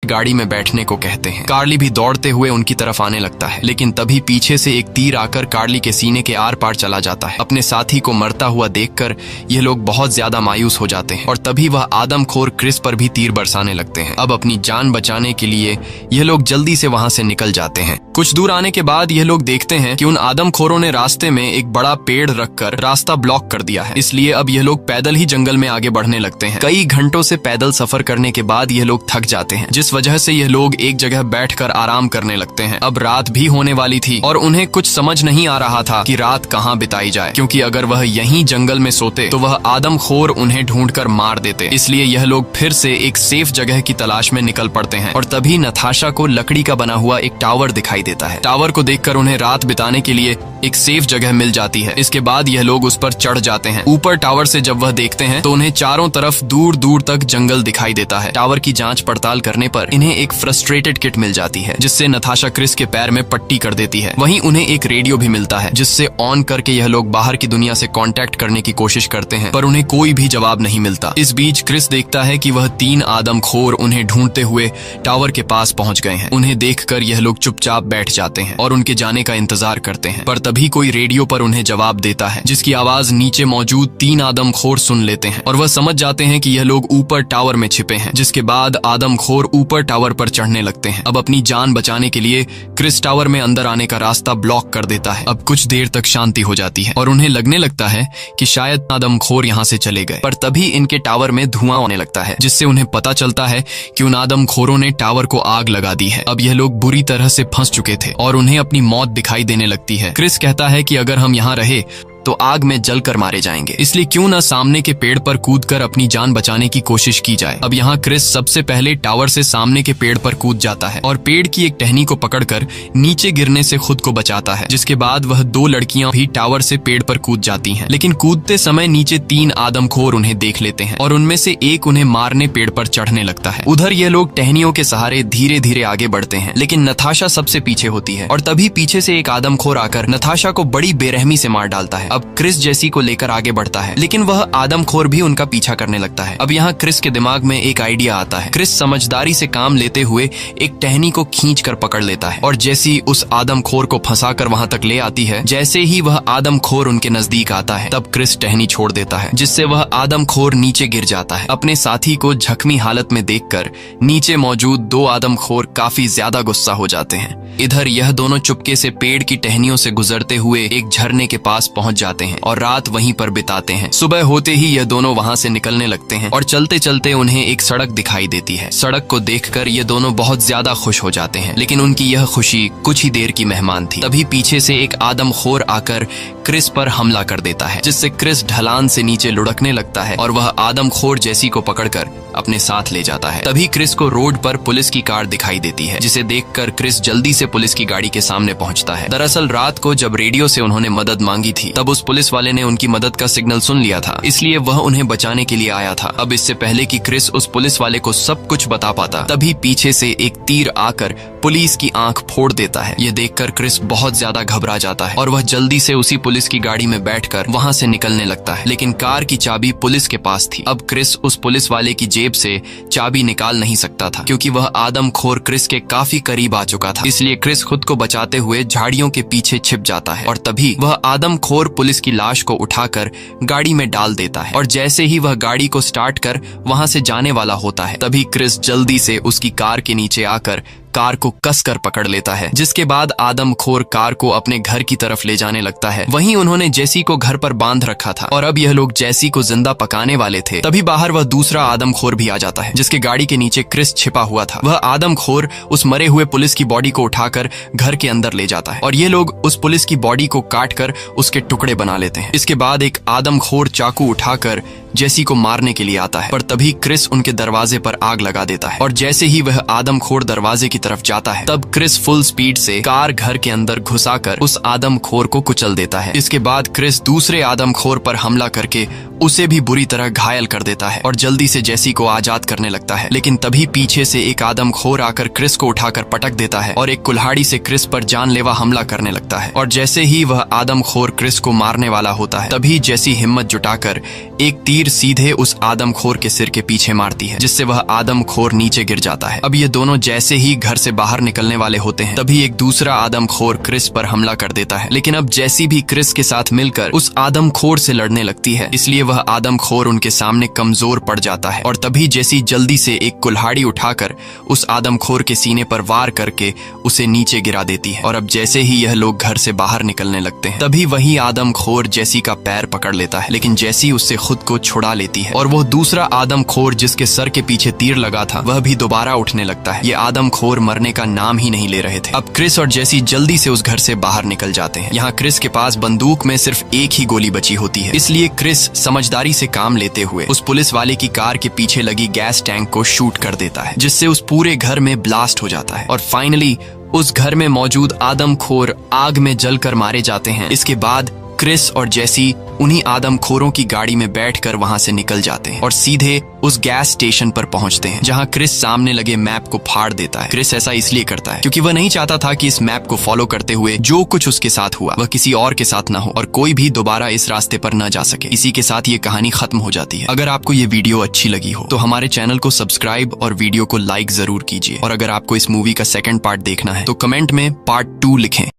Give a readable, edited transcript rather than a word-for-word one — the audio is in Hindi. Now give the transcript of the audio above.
गाड़ी में बैठने को कहते हैं। कार्ली भी दौड़ते हुए उनकी तरफ आने लगता है, लेकिन तभी पीछे से एक तीर आकर कार्ली के सीने के आर पार चला जाता है। अपने साथी को मरता हुआ देखकर ये लोग बहुत ज्यादा मायूस हो जाते हैं और तभी वह आदमखोर क्रिस पर भी तीर बरसाने लगते हैं। अब अपनी जान बचाने के लिए यह लोग जल्दी से वहां से निकल जाते हैं। कुछ दूर आने के बाद यह लोग देखते हैं कि उन आदमखोरों ने रास्ते में एक बड़ा पेड़ रखकर रास्ता ब्लॉक कर दिया है, इसलिए अब यह लोग पैदल ही जंगल में आगे बढ़ने लगते हैं। कई घंटों से पैदल सफर करने के बाद यह लोग थक जाते हैं, जिस वजह से यह लोग एक जगह बैठकर आराम करने लगते हैं। अब रात भी होने वाली थी और उन्हें कुछ समझ नहीं आ रहा था कि रात कहाँ बिताई जाए, क्योंकि अगर वह यहीं जंगल में सोते तो वह आदमखोर उन्हें ढूंढकर मार देते। इसलिए यह लोग फिर से एक सेफ जगह की तलाश में निकल पड़ते हैं और तभी नताशा को लकड़ी का बना हुआ एक टावर दिखाई देता है। टावर को देखकर उन्हें रात बिताने के लिए एक सेफ जगह मिल जाती है। इसके बाद यह लोग उस पर चढ़ जाते हैं। ऊपर टावर से जब वह देखते हैं तो उन्हें चारों तरफ दूर दूर तक जंगल दिखाई देता है। टावर की जांच पड़ताल करने पर इन्हें एक फ्रस्ट्रेटेड किट मिल जाती है, जिससे नताशा क्रिस के पैर में पट्टी कर देती है। वहीं उन्हें एक रेडियो भी मिलता है, जिससे ऑन करके यह लोग बाहर की दुनिया से कांटेक्ट करने की कोशिश करते हैं, पर उन्हें कोई भी जवाब नहीं मिलता। इस बीच क्रिस देखता है कि वह 3 आदमखोर उन्हें ढूंढते हुए टावर के पास पहुंच गए हैं। उन्हें देखकर यह लोग चुपचाप बैठ जाते हैं और उनके जाने का इंतजार करते हैं, पर तभी कोई रेडियो पर उन्हें जवाब देता है, जिसकी आवाज नीचे मौजूद 3 आदमखोर सुन लेते हैं और वह समझ जाते हैं कि यह लोग ऊपर टावर में छिपे हैं। जिसके बाद आदमखोर ऊपर टावर पर चढ़ने लगते हैं। अब अपनी जान बचाने के लिए क्रिस टावर में अंदर आने का रास्ता ब्लॉक कर देता है। अब कुछ देर तक शांति हो जाती है और उन्हें लगने लगता है कि शायद आदमखोर यहाँ से चले गए, पर तभी इनके टावर में धुआं होने लगता है, जिससे उन्हें पता चलता है कि उन आदमखोरों ने टावर को आग लगा दी है। अब यह लोग बुरी तरह से फंस चुके थे और उन्हें अपनी मौत दिखाई देने लगती है। क्रिस कहता है कि अगर हम यहाँ रहे तो आग में जलकर मारे जाएंगे, इसलिए क्यों न सामने के पेड़ पर कूदकर अपनी जान बचाने की कोशिश की जाए। अब यहाँ क्रिस सबसे पहले टावर से सामने के पेड़ पर कूद जाता है और पेड़ की एक टहनी को पकड़कर नीचे गिरने से खुद को बचाता है। जिसके बाद वह 2 लड़कियां भी टावर से पेड़ पर कूद जाती हैं, लेकिन कूदते समय नीचे 3 आदमखोर उन्हें देख लेते हैं और उनमें से एक उन्हें मारने पेड़ पर चढ़ने लगता है। उधर ये लोग टहनियों के सहारे धीरे धीरे आगे बढ़ते हैं, लेकिन नताशा सबसे पीछे होती है और तभी पीछे से एक आदमखोर आकर नताशा को बड़ी बेरहमी से मार डालता है। अब क्रिस जेसी को लेकर आगे बढ़ता है, लेकिन वह आदमखोर भी उनका पीछा करने लगता है। अब यहाँ क्रिस के दिमाग में एक आइडिया आता है। क्रिस समझदारी से काम लेते हुए एक टहनी को खींचकर पकड़ लेता है और जैसी उस आदमखोर को फंसाकर वहां तक ले आती है, जैसे ही वह आदमखोर उनके नजदीक आता है, तब क्रिस टहनी छोड़ देता है, जिससे वह आदमखोर नीचे गिर जाता है। अपने साथी को जख्मी हालत में देखकर नीचे मौजूद 2 आदमखोर काफी ज्यादा गुस्सा हो जाते हैं। इधर यह दोनों चुपके से पेड़ की टहनियों से गुजरते हुए एक झरने के पास पहुंच जाते हैं और रात वहीं पर बिताते हैं। सुबह होते ही यह दोनों वहां से निकलने लगते हैं और चलते चलते उन्हें एक सड़क दिखाई देती है। सड़क को देखकर ये दोनों बहुत ज्यादा खुश हो जाते हैं, लेकिन उनकी यह खुशी कुछ ही देर की मेहमान थी। तभी पीछे से एक आदमखोर आकर क्रिस पर हमला कर देता है, जिससे क्रिस ढलान से नीचे लुढ़कने लगता है और वह आदमखोर जेसी को पकड़कर अपने साथ ले जाता है। तभी क्रिस को रोड पर पुलिस की कार दिखाई देती है, जिसे देखकर क्रिस जल्दी से पुलिस की गाड़ी के सामने पहुंचता है। दरअसल रात को जब रेडियो से उन्होंने मदद मांगी थी, तब उस पुलिस वाले ने उनकी मदद का सिग्नल सुन लिया था, इसलिए वह उन्हें बचाने के लिए आया था। अब इससे पहले कि क्रिस उस पुलिस वाले को सब कुछ बता पाता, तभी पीछे से एक तीर आकर पुलिस की आंख फोड़ देता है। ये देखकर क्रिस बहुत ज्यादा घबरा जाता है और वह जल्दी से उसी पुलिस की गाड़ी में बैठकर वहां से निकलने लगता है, लेकिन कार की चाबी पुलिस के पास थी। अब क्रिस उस पुलिस वाले की जेब से चाबी निकाल नहीं सकता था, क्योंकि वह आदमखोर क्रिस के काफी करीब आ चुका था। इसलिए क्रिस खुद को बचाते हुए झाड़ियों के पीछे छिप जाता है और तभी वह आदमखोर पुलिस की लाश को उठाकर गाड़ी में डाल देता है और जैसे ही वह गाड़ी को स्टार्ट कर वहां से जाने वाला होता है, तभी क्रिस जल्दी से उसकी कार के नीचे आकर कार को कसकर पकड़ लेता है। जिसके बाद आदमखोर कार को अपने घर की तरफ ले जाने लगता है। वहीं उन्होंने जेसी को घर पर बांध रखा था और अब यह लोग जेसी को जिंदा पकाने वाले थे। तभी बाहर वह दूसरा आदमखोर भी आ जाता है, जिसके गाड़ी के नीचे क्रिस छिपा हुआ था। वह आदमखोर उस मरे हुए पुलिस की बॉडी को उठाकर घर के अंदर ले जाता है और ये लोग उस पुलिस की बॉडी को काटकर उसके टुकड़े बना लेते हैं। इसके बाद एक आदमखोर चाकू उठाकर जेसी को मारने के लिए आता है, पर तभी क्रिस उनके दरवाजे पर आग लगा देता है और जैसे ही वह आदमखोर दरवाजे की तरफ जाता है, तब क्रिस फुल स्पीड से कार घर के अंदर घुसाकर उस आदमखोर को कुचल देता है। इसके बाद क्रिस दूसरे आदमखोर पर हमला करके उसे भी बुरी तरह घायल कर देता है और जल्दी से जेसी को आजाद करने लगता है। लेकिन तभी पीछे से एक आदमखोर आकर क्रिस को उठाकर पटक देता है और एक कुल्हाड़ी से क्रिस पर जानलेवा हमला करने लगता है और जैसे ही वह आदमखोर क्रिस को मारने वाला होता है, तभी जेसी हिम्मत जुटाकर एक तीर तीर सीधे उस आदमखोर के सिर के पीछे मारती है, जिससे वह आदमखोर नीचे गिर जाता है। अब ये दोनों जैसे ही घर से बाहर निकलने वाले होते हैं, तभी एक दूसरा आदमखोर क्रिस पर हमला कर देता है। लेकिन अब जैसी भी क्रिस के साथ मिलकर उस आदमखोर से लड़ने लगती है, इसलिए वह आदमखोर उनके सामने कमजोर पड़ जाता है। और तभी जैसी जल्दी से एक कुल्हाड़ी उठाकर उस आदमखोर के सीने पर वार करके उसे नीचे गिरा देती है। और अब जैसे ही यह लोग घर से बाहर निकलने लगते हैं, तभी वही आदमखोर जैसी का पैर पकड़ लेता है, लेकिन जैसी उससे खुद को छुड़ा लेती है और वो दूसरा आदमखोर जिसके सर के पीछे तीर लगा था, वह भी दोबारा उठने लगता है। ये आदमखोर मरने का नाम ही नहीं ले रहे थे। अब क्रिस और जैसी जल्दी से उस घर से बाहर निकल जाते हैं। यहाँ क्रिस के पास बंदूक में सिर्फ एक ही गोली बची होती है, इसलिए क्रिस समझदारी से काम लेते हुए उस पुलिस वाले की कार के पीछे लगी गैस टैंक को शूट कर देता है, जिससे उस पूरे घर में ब्लास्ट हो जाता है और फाइनली उस घर में मौजूद आदमखोर आग में जलकर मारे जाते हैं। इसके बाद क्रिस और जैसी उन्हीं आदमखोरों की गाड़ी में बैठकर वहां से निकल जाते हैं और सीधे उस गैस स्टेशन पर पहुंचते हैं, जहां क्रिस सामने लगे मैप को फाड़ देता है। क्रिस ऐसा इसलिए करता है क्योंकि वह नहीं चाहता था कि इस मैप को फॉलो करते हुए जो कुछ उसके साथ हुआ वह किसी और के साथ ना हो और कोई भी दोबारा इस रास्ते पर न जा सके। इसी के साथ ये कहानी खत्म हो जाती है। अगर आपको ये वीडियो अच्छी लगी हो तो हमारे चैनल को सब्सक्राइब और वीडियो को लाइक जरूर कीजिए। और अगर आपको इस मूवी का सेकंड पार्ट देखना है तो कमेंट में पार्ट 2 लिखें।